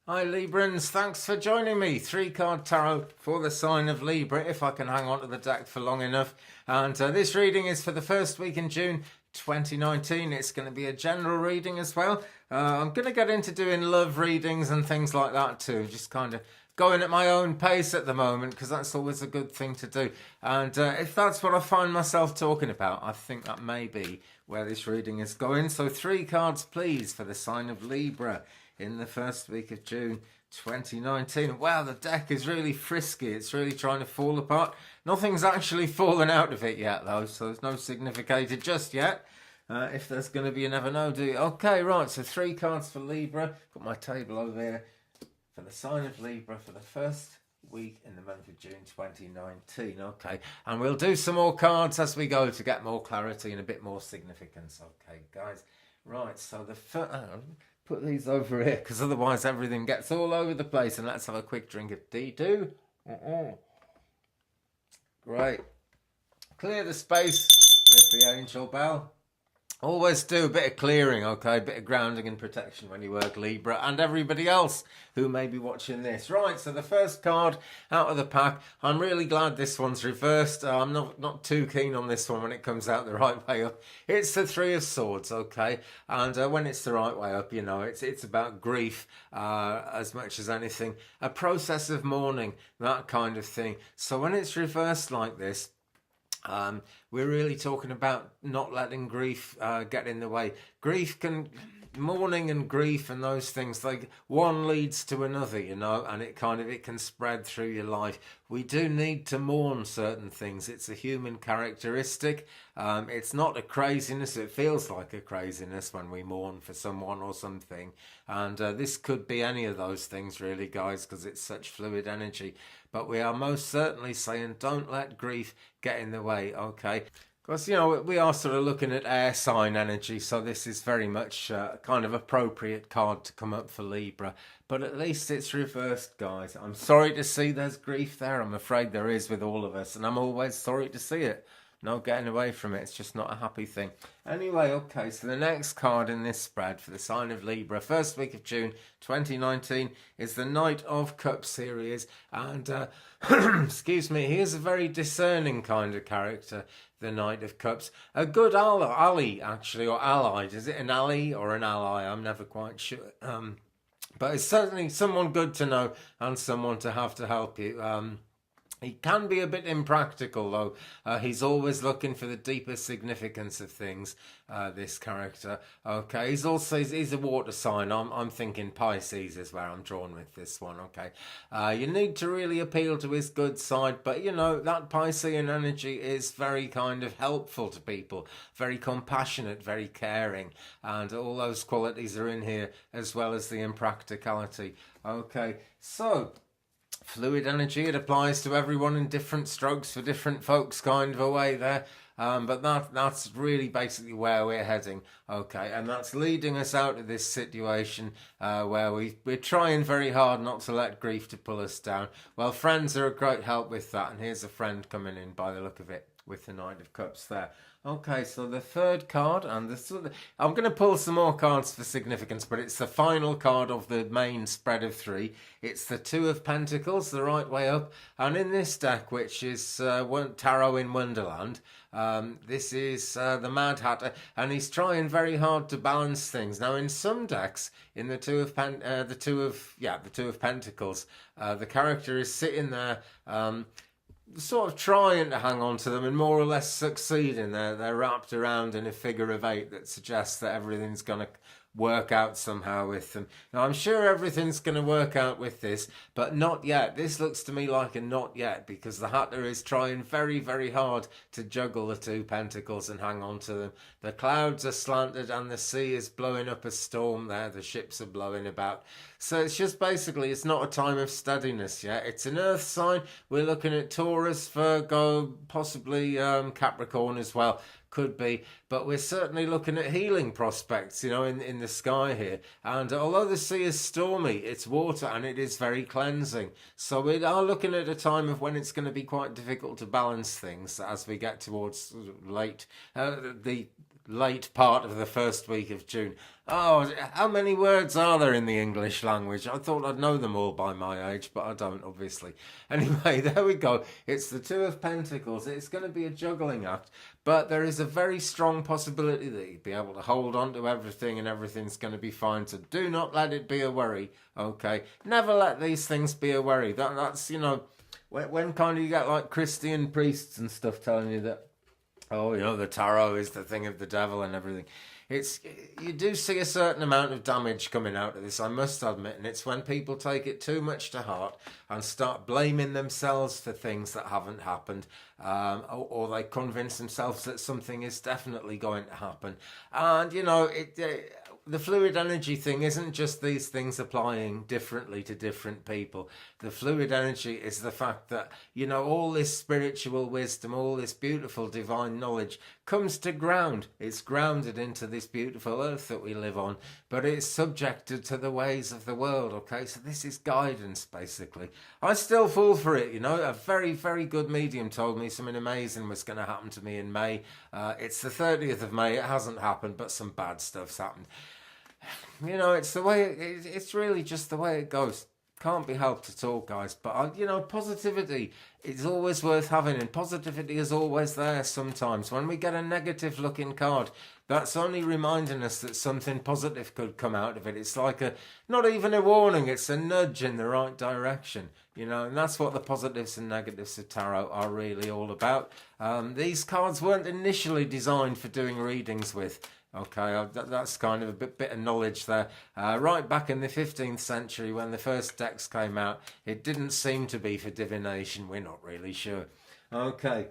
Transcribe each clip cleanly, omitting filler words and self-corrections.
Hi Librans, thanks for joining me. 3 card tarot for the sign of Libra, if I can hang on to the deck for long enough. And this reading is for the first week in June 2019. It's going to be a general reading as well. I'm going to get into doing love readings and things like that too, just kind of going at my own pace at the moment, because that's always a good thing to do. And if that's what I find myself talking about, I think that may be where this reading is going. So 3 cards please for the sign of Libra in the first week of June 2019. Wow, the deck is really frisky. It's really trying to fall apart. Nothing's actually fallen out of it yet though, so there's no significator just yet. If there's going to be, you never know, do you? Okay, right, so 3 cards for Libra. Got my table over here for the sign of Libra for the first week in the month of June 2019. Okay, and we'll do some more cards as we go to get more clarity and a bit more significance. Okay, guys. Right, so the first... put these over here, because otherwise everything gets all over the place. And let's have a quick drink of D2. Great. Clear the space with the angel bell. Always do a bit of clearing, okay? A bit of grounding and protection when you work Libra, and everybody else who may be watching this. Right, so the first card out of the pack. I'm really glad this one's reversed. I'm not too keen on this one when it comes out the right way up. It's the 3 of Swords, okay? And when it's the right way up, you know, it's about grief as much as anything. A process of mourning, that kind of thing. So when it's reversed like this, we're really talking about not letting grief get in the way. Mourning and grief and those things, like one leads to another, you know, and it can spread through your life. We do need to mourn certain things. It's a human characteristic. It's not a craziness. It feels like a craziness when we mourn for someone or something. And this could be any of those things really, guys, because it's such fluid energy. But we are most certainly saying don't let grief get in the way, okay? Because, you know, we are sort of looking at air sign energy, so this is very much kind of appropriate card to come up for Libra. But at least it's reversed, guys. I'm sorry to see there's grief there. I'm afraid there is with all of us, and I'm always sorry to see it. No getting away from it. It's just not a happy thing. Anyway, okay, so the next card in this spread for the sign of Libra, first week of June 2019, is the Knight of Cups series. And, excuse me, he is a very discerning kind of character, the Knight of Cups. A good ally, actually, or allied. Is it an ally or an ally? I'm never quite sure. But it's certainly someone good to know and someone to have to help you. He can be a bit impractical, though. He's always looking for the deeper significance of things, this character. Okay, he's a water sign. I'm thinking Pisces is where I'm drawn with this one, okay. You need to really appeal to his good side, but, you know, that Piscean energy is very kind of helpful to people, very compassionate, very caring, and all those qualities are in here, as well as the impracticality. Okay, so... fluid energy, it applies to everyone in different strokes for different folks kind of a way there. But that's really basically where we're heading. Okay, and that's leading us out of this situation where we're trying very hard not to let grief to pull us down. Well, friends are a great help with that, and here's a friend coming in by the look of it with the Knight of Cups there. Okay, so the third card, and I'm going to pull some more cards for significance, but it's the final card of the main spread of 3. It's the 2 of Pentacles, the right way up, and in this deck, which is Tarot in Wonderland, this is the Mad Hatter, and he's trying very hard to balance things. Now, in some decks, in the 2 of Pentacles, the character is sitting there. Sort of trying to hang on to them and more or less succeeding. They're wrapped around in a figure of 8 that suggests that everything's going to work out somehow with them. Now, I'm sure everything's going to work out with this, but not yet. This looks to me like a not yet, because the Hatter is trying very, very hard to juggle the 2 pentacles and hang on to them. The clouds are slanted and the sea is blowing up a storm there. The ships are blowing about. So it's just basically, it's not a time of steadiness yet. It's an earth sign. We're looking at Taurus, Virgo, possibly Capricorn as well. Could be, but we're certainly looking at healing prospects, you know, in the sky here. And although the sea is stormy, it's water and it is very cleansing. So we are looking at a time of when it's going to be quite difficult to balance things as we get towards the late part of the first week of June. Oh, how many words are there in the English language? I thought I'd know them all by my age, but I don't, obviously. Anyway, there we go. It's the Two of Pentacles. It's going to be a juggling act, but there is a very strong possibility that you'll be able to hold on to everything and everything's going to be fine. So do not let it be a worry, okay? Never let these things be a worry. That's, you know, when kind of you get like Christian priests and stuff telling you that, oh, you know, the tarot is the thing of the devil and everything. You do see a certain amount of damage coming out of this, I must admit, and it's when people take it too much to heart and start blaming themselves for things that haven't happened, or they convince themselves that something is definitely going to happen. And, you know, the fluid energy thing isn't just these things applying differently to different people. The fluid energy is the fact that, you know, all this spiritual wisdom, all this beautiful divine knowledge comes to ground. It's grounded into this beautiful earth that we live on, but it's subjected to the ways of the world, okay? So this is guidance, basically. I still fall for it, you know. A very, very good medium told me something amazing was going to happen to me in May. It's the 30th of May. It hasn't happened, but some bad stuff's happened. You know, it's the way, it's really just the way it goes. Can't be helped at all, guys. But, you know, positivity is always worth having, and positivity is always there sometimes. When we get a negative looking card, that's only reminding us that something positive could come out of it. It's like not even a warning, it's a nudge in the right direction. You know, and that's what the positives and negatives of tarot are really all about. These cards weren't initially designed for doing readings with. Okay, that's kind of a bit of knowledge there. Right back in the 15th century when the first decks came out, it didn't seem to be for divination. We're not really sure. Okay,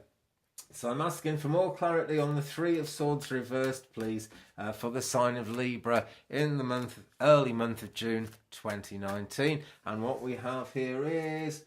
so I'm asking for more clarity on the Three of Swords reversed, please, for the sign of Libra in the early month of June 2019. And what we have here is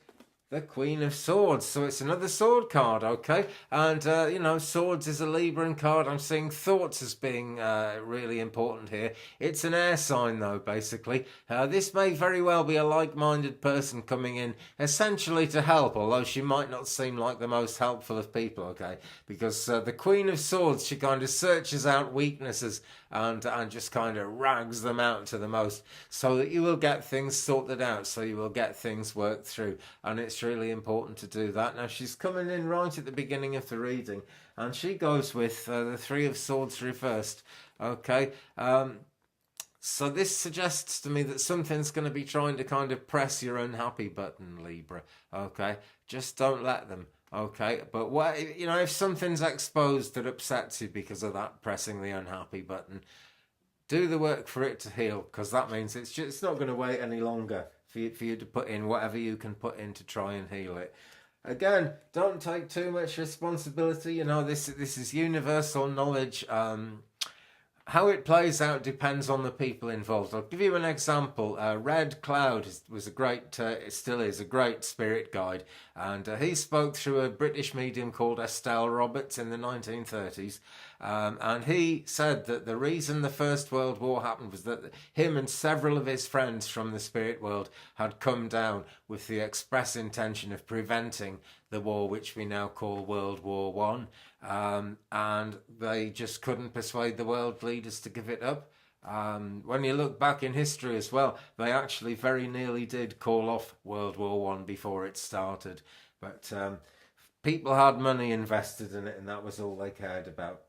the Queen of Swords. So it's another sword card, okay? And, you know, swords is a Libran card. I'm seeing thoughts as being really important here. It's an air sign, though, basically. This may very well be a like-minded person coming in essentially to help, although she might not seem like the most helpful of people, okay? Because the Queen of Swords, she kind of searches out weaknesses and just kind of rags them out to the most, so that you will get things sorted out, so you will get things worked through. And it's really important to do that. Now, she's coming in right at the beginning of the reading, and she goes with the Three of Swords reversed. Okay, so this suggests to me that something's going to be trying to kind of press your unhappy button, Libra. Okay, just don't let them. Okay, but what, you know, if something's exposed that upsets you because of that pressing the unhappy button, do the work for it to heal, because that means it's not going to wait any longer for you to put in whatever you can put in to try and heal it. Again, don't take too much responsibility. You know, this is universal knowledge. How it plays out depends on the people involved. I'll give you an example. Red Cloud was a great, it still is a great spirit guide, and he spoke through a British medium called Estelle Roberts in the 1930s, and he said that the reason the First World War happened was that him and several of his friends from the spirit world had come down with the express intention of preventing the war which we now call World War One. And they just couldn't persuade the world leaders to give it up. When you look back in history as well, they actually very nearly did call off World War One before it started. But people had money invested in it, and that was all they cared about.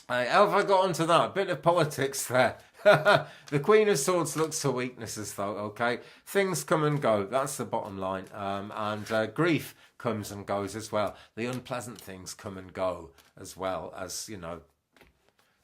How have I got onto that? A bit of politics there. The Queen of Swords looks for weaknesses, though, okay? Things come and go. That's the bottom line. And grief comes and goes as well. The unpleasant things come and go as well, as, you know,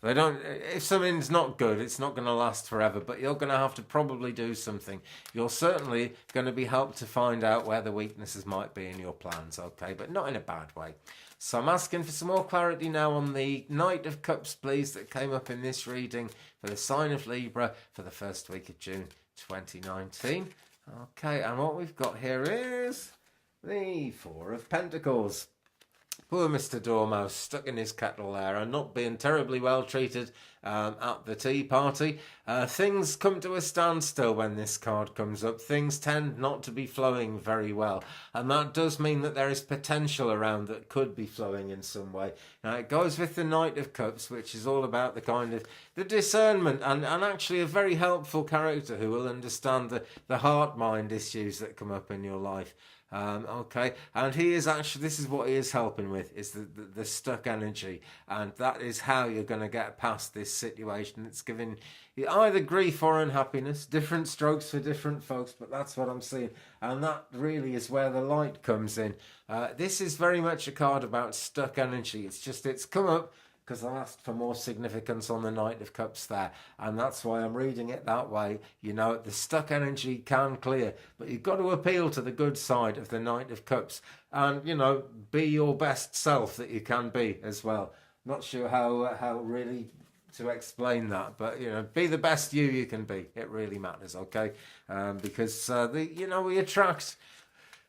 they don't. If something's not good, it's not going to last forever, but you're going to have to probably do something. You're certainly going to be helped to find out where the weaknesses might be in your plans, okay? But not in a bad way. So I'm asking for some more clarity now on the Knight of Cups, please, that came up in this reading for the sign of Libra for the first week of June 2019. Okay, and what we've got here is the Four of Pentacles. Poor Mr. Dormouse stuck in his kettle there and not being terribly well treated at the tea party. Things come to a standstill when this card comes up. Things tend not to be flowing very well. And that does mean that there is potential around that could be flowing in some way. Now it goes with the Knight of Cups, which is all about the kind of the discernment and actually a very helpful character who will understand the heart-mind issues that come up in your life. Okay, and he is actually, this is what he is helping with, is the stuck energy, and that is how you're going to get past this situation. It's giving you either grief or unhappiness, different strokes for different folks, but that's what I'm seeing, and that really is where the light comes in. This is very much a card about stuck energy. It's come up because I asked for more significance on the Knight of Cups there, and that's why I'm reading it that way. You know, the stuck energy can clear, but you've got to appeal to the good side of the Knight of Cups and, you know, be your best self that you can be as well. Not sure how really to explain that, but, you know, be the best you can be. It really matters, okay? Because, we attract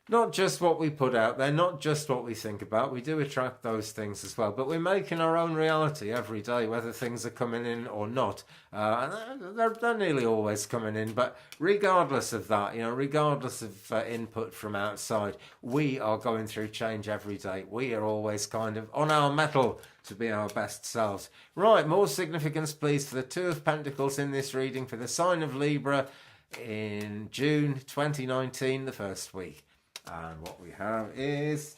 not just what we put out there, not just what we think about. We do attract those things as well. But we're making our own reality every day, whether things are coming in or not. And they're nearly always coming in. But regardless of that, regardless of input from outside, we are going through change every day. We are always kind of on our mettle to be our best selves. Right, more significance, please, for the Two of Pentacles in this reading for the sign of Libra in June 2019, the first week. And what we have is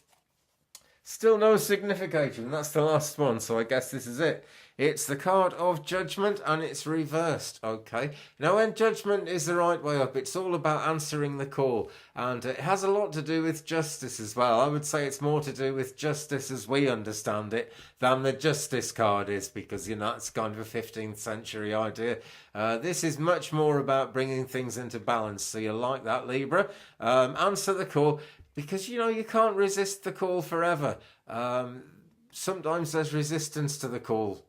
still no signification. That's the last one, so I guess this is it. It's the card of Judgment, and it's reversed, okay? Now, when Judgment is the right way up, it's all about answering the call, and it has a lot to do with justice as well. I would say it's more to do with justice as we understand it than the Justice card is, because, it's kind of a 15th century idea. This is much more about bringing things into balance, so you like that, Libra. Answer the call, because, you can't resist the call forever. Sometimes there's resistance to the call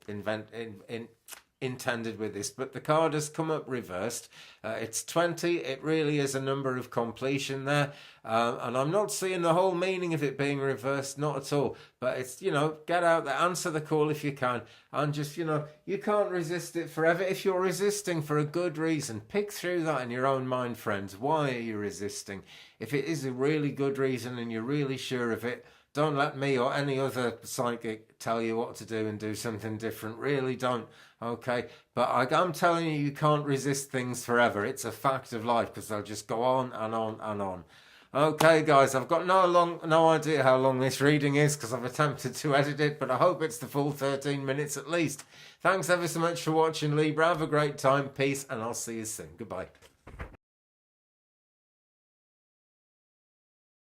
intended with this, but the card has come up reversed. It's 20. It really is a number of completion there, and I'm not seeing the whole meaning of it being reversed, not at all. But it's, get out there, answer the call if you can, and just, you can't resist it forever. If you're resisting for a good reason, pick through that in your own mind, friends. Why are you resisting? If it is a really good reason and you're really sure of it, don't let me or any other psychic tell you what to do and do something different. Really don't, okay? But I'm telling you, you can't resist things forever. It's a fact of life, because they'll just go on and on and on. Okay, guys, I've got no idea how long this reading is, because I've attempted to edit it, but I hope it's the full 13 minutes at least. Thanks ever so much for watching, Libra. Have a great time. Peace, and I'll see you soon. Goodbye.